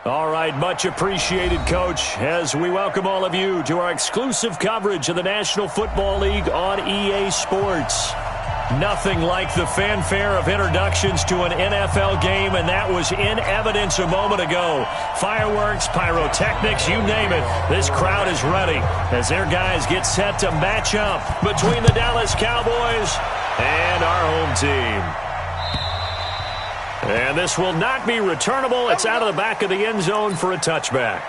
All right, much appreciated, Coach, as we welcome all of you to our exclusive coverage of the National Football League on EA Sports. Nothing like the fanfare of introductions to an NFL game, and that was in evidence a moment ago. Fireworks, pyrotechnics, you name it. This crowd is ready as their guys get set to match up between the Dallas Cowboys and our home team. And this will not be returnable. It's out of the back of the end zone for a touchback.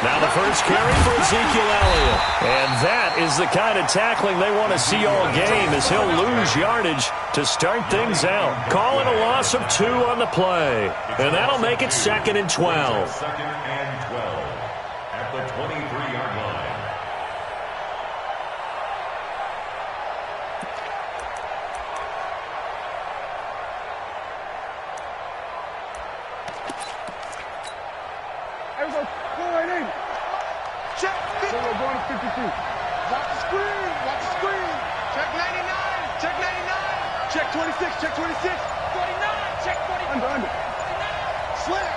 Now the first carry for Ezekiel Elliott. And that is the kind of tackling they want to see all game, as he'll lose yardage to start things out. Calling a loss of 2 on the play. And that'll make it 2nd and 12. Second and 12 at the 23-yard line. Check 50. We're going to 52. Watch the screen. Watch the screen. Check 99. Check 99. Check 26. Check 26. 49. Check 49. Under. Slam.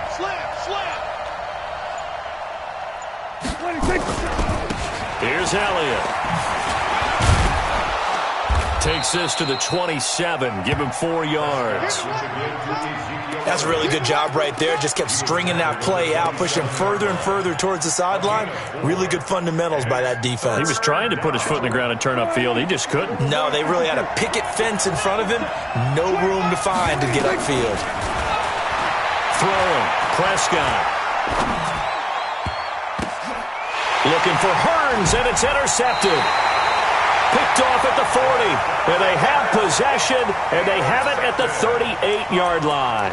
26. Here's Elliott. Takes this to the 27. Give him 4 yards. That's a really good job right there. Just kept stringing that play out, pushing further and further towards the sideline. Really good fundamentals by that defense. He was trying to put his foot in the ground and turn upfield. He just couldn't. No, they really had a picket fence in front of him. No room to find to get upfield. Throwing. Prescott. Looking for Hearns, and it's intercepted. Picked off at the 40, and they have possession, and they have it at the 38-yard line.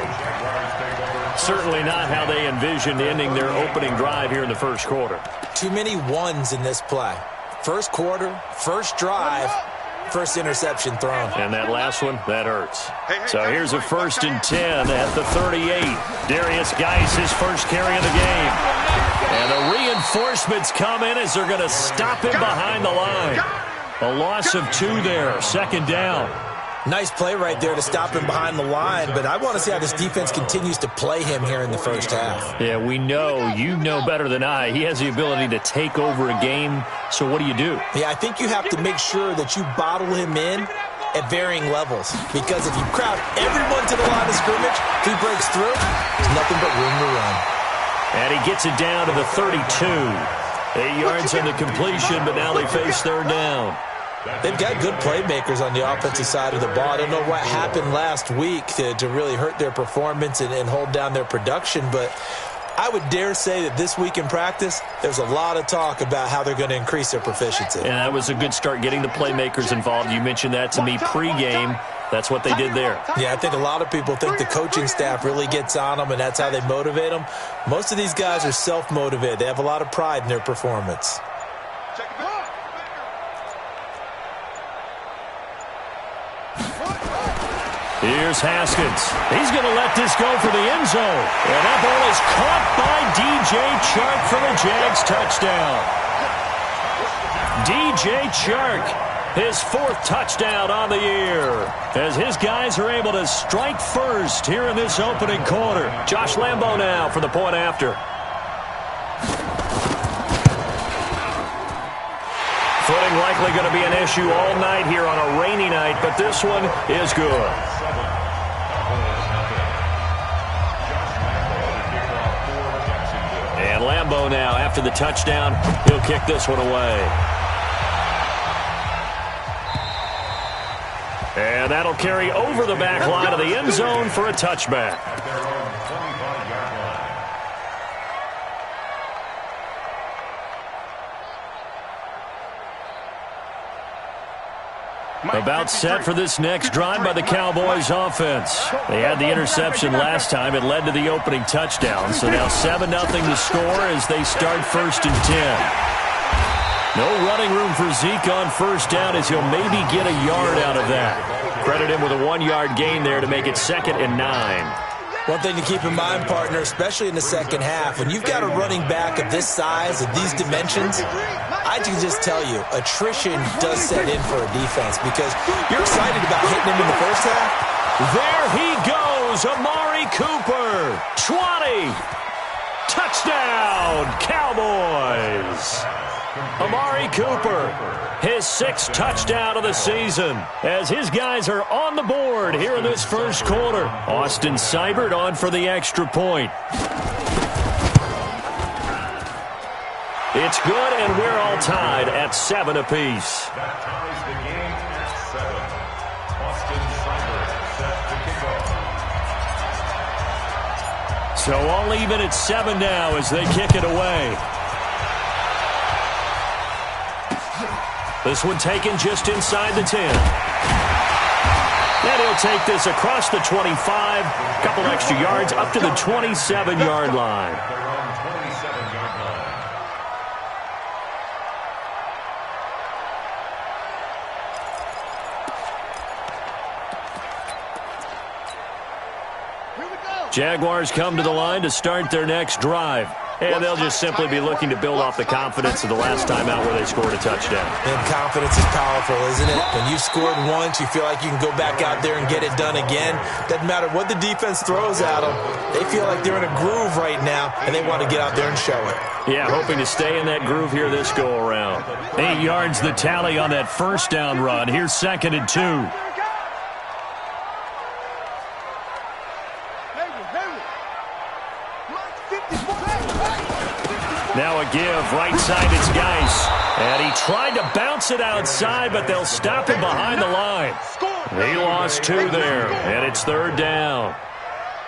Certainly not how they envisioned ending their opening drive here in the first quarter. Too many ones in this play. First quarter, first drive, first interception thrown. And that last one, that hurts. So here's a 1st and 10 at the 38. Darius Geis, his first carry of the game. And the reinforcements come in as they're going to stop him behind the line. A loss of 2 there, 2nd down. Nice play right there to stop him behind the line, but I want to see how this defense continues to play him here in the first half. Yeah, we know, you know better than I, he has the ability to take over a game, so what do you do? Yeah, I think you have to make sure that you bottle him in at varying levels, because if you crowd everyone to the line of scrimmage, if he breaks through, there's nothing but room to run. And he gets it down to the 32. 8 yards on the completion, but now they face 3rd down. They've got good playmakers on the offensive side of the ball. I don't know what happened last week to really hurt their performance and hold down their production, but I would dare say that this week in practice, there's a lot of talk about how they're going to increase their proficiency. And that was a good start, getting the playmakers involved. You mentioned that to me pregame. That's what they did there. Yeah, I think a lot of people think the coaching staff really gets on them, and that's how they motivate them. Most of these guys are self-motivated. They have a lot of pride in their performance. Here's Haskins. He's going to let this go for the end zone. And that ball is caught by DJ Chark for the Jags touchdown. DJ Chark, his 4th touchdown on the year, as his guys are able to strike first here in this opening quarter. Josh Lambo now for the point after. Footing likely going to be an issue all night here on a rainy night, but this one is good. And Lambo now, after the touchdown, he'll kick this one away. And that'll carry over the back line of the end zone for a touchback. About set for this next drive by the Cowboys offense. They had the interception last time. It led to the opening touchdown. So now 7-0 to score as they start 1st and 10. No running room for Zeke on first down as he'll maybe get a yard out of that. Credit him with a 1-yard gain there to make it 2nd and 9. One thing to keep in mind, partner, especially in the second half, when you've got a running back of this size, of these dimensions, I can just tell you, attrition does set in for a defense because you're excited about hitting him in the first half. There he goes, Amari Cooper, 20. Touchdown, Cowboys. Amari Cooper, his 6th touchdown of the season, as his guys are on the board here in this first quarter. Austin Seibert on for the extra point. It's good, and we're all tied at 7 apiece. That ties the game at 7. Austin Seibert set to kick off. So all even at 7 now as they kick it away. This one taken just inside the 10. And he'll take this across the 25. Couple extra yards up to the 27-yard line. Jaguars come to the line to start their next drive. And they'll just simply be looking to build off the confidence of the last time out where they scored a touchdown. And confidence is powerful, isn't it? When you've scored once, you feel like you can go back out there and get it done again. Doesn't matter what the defense throws at them. They feel like they're in a groove right now, and they want to get out there and show it. Yeah, hoping to stay in that groove here this go-around. 8 yards the tally on that first down run. Here's 2nd and 2. Now a give, right side, it's Geis. And he tried to bounce it outside, but they'll stop him behind the line. He lost 2 there, and it's 3rd down.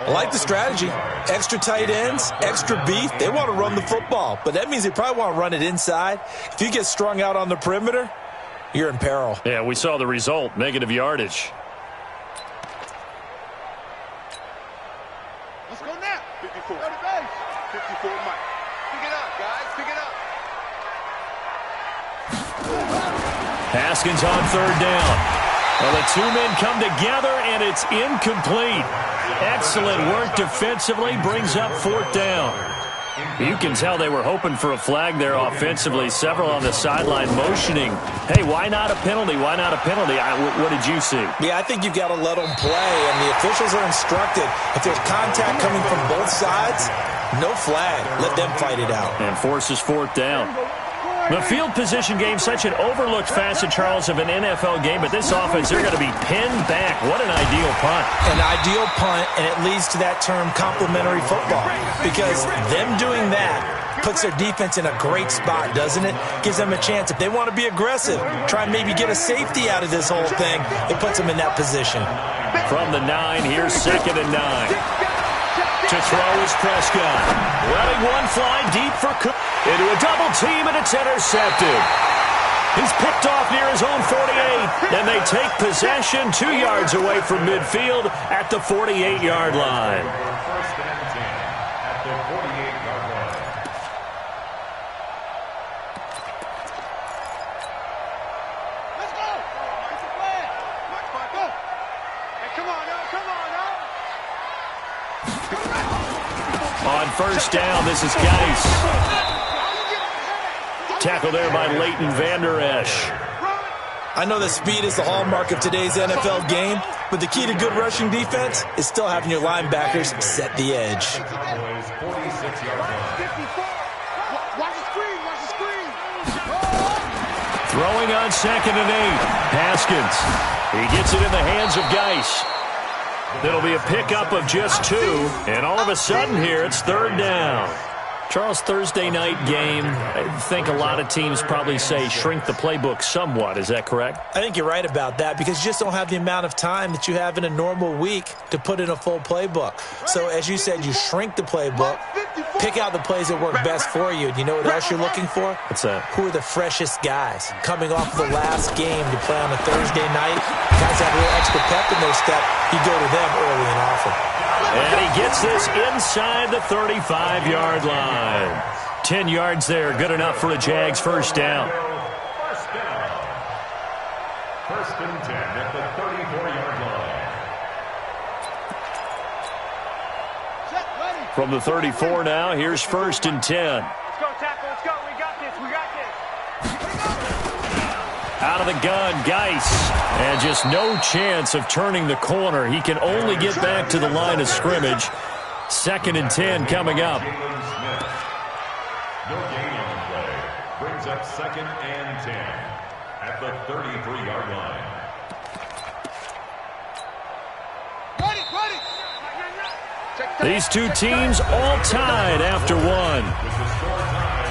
I like the strategy. Extra tight ends, extra beef. They want to run the football, but that means they probably want to run it inside. If you get strung out on the perimeter, you're in peril. Yeah, we saw the result, negative yardage. Let's go now. 54. 54, Mike. Pick it up, guys. Pick it up. Haskins on 3rd down. Well, the 2 men come together, and it's incomplete. Excellent work defensively, brings up 4th down. You can tell they were hoping for a flag there offensively. Several on the sideline motioning. Hey, why not a penalty? Why not a penalty? What did you see? Yeah, I think you've got to let them play, and the officials are instructed. If there's contact coming from both sides, no flag. Let them fight it out. And forces 4th down. The field position game, such an overlooked facet, Charles, of an NFL game, but this offense, they're going to be pinned back. What an ideal punt. An ideal punt, and it leads to that term complementary football, because them doing that puts their defense in a great spot, doesn't it? Gives them a chance. If they want to be aggressive, try and maybe get a safety out of this whole thing, it puts them in that position. From the 9, here's 2nd and 9. To throw is Prescott. Letting one fly deep for Cook. Into a double team, and it's intercepted. He's picked off near his own 48. Then they take possession 2 yards away from midfield at the 48-yard line. First and 10 at the 48-yard line. Let's go. It's a flag. Mark, go. Hey, come on, now. Come on, now. On first down, this is Geis. Tackle there by Leighton Vander Esch. I know that speed is the hallmark of today's NFL game, but the key to good rushing defense is still having your linebackers set the edge. Cowboys 46-yard line. Watch the screen. Watch the screen. Throwing on 2nd and 8. Haskins. He gets it in the hands of Geis. It'll be a pickup of just 2, and all of a sudden here, it's 3rd down. Charles, Thursday night game, I think a lot of teams probably say shrink the playbook somewhat. Is that correct? I think you're right about that because you just don't have the amount of time that you have in a normal week to put in a full playbook. So, as you said, you shrink the playbook, Pick out the plays that work best for you. And you know what else you're looking for? What's that? Who are the freshest guys coming off the last game to play on a Thursday night? Guys have a little extra pep in their step. You go to them early and often. And he gets this inside the 35-yard line. 10 yards there, good enough for a Jags first down. First and 10 at the 34-yard line. From the 34 now, here's first and 10. Let's go, tackle. Let's go. We got this. We got this. Out of the gun, Geis. And just no chance of turning the corner. He can only get back to the line of scrimmage. Second and 10 coming up. No gain on the play. Brings up second and 10 at the 33-yard line. These two teams all tied after one. With the score tied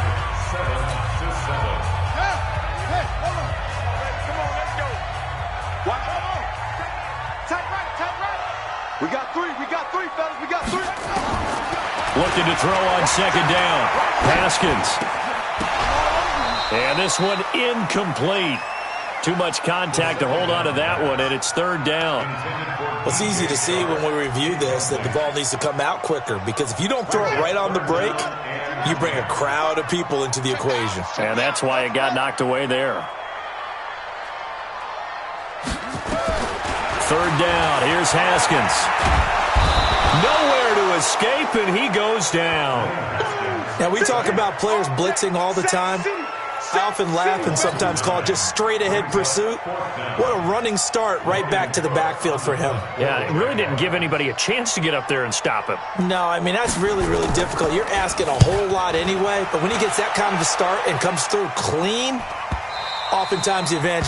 7-7. Hey, hold on. Come on, let's go. What? Come on. Tight right. We got three, fellas. We got three. Looking to throw on second down. Haskins. And this one incomplete. Too much contact to hold on to that one, and it's third down. Well, it's easy to see when we review this that the ball needs to come out quicker, because if you don't throw it right on the break, you bring a crowd of people into the equation. And that's why it got knocked away there. Third down. Here's Haskins. Nowhere to escape, and he goes down. Now, we talk about players blitzing all the time. I often laugh and sometimes call it just straight-ahead pursuit. What a running start right back to the backfield for him. Yeah, it really didn't give anybody a chance to get up there and stop him. No, I mean, that's really, really difficult. You're asking a whole lot anyway, but when he gets that kind of a start and comes through clean, oftentimes the advantage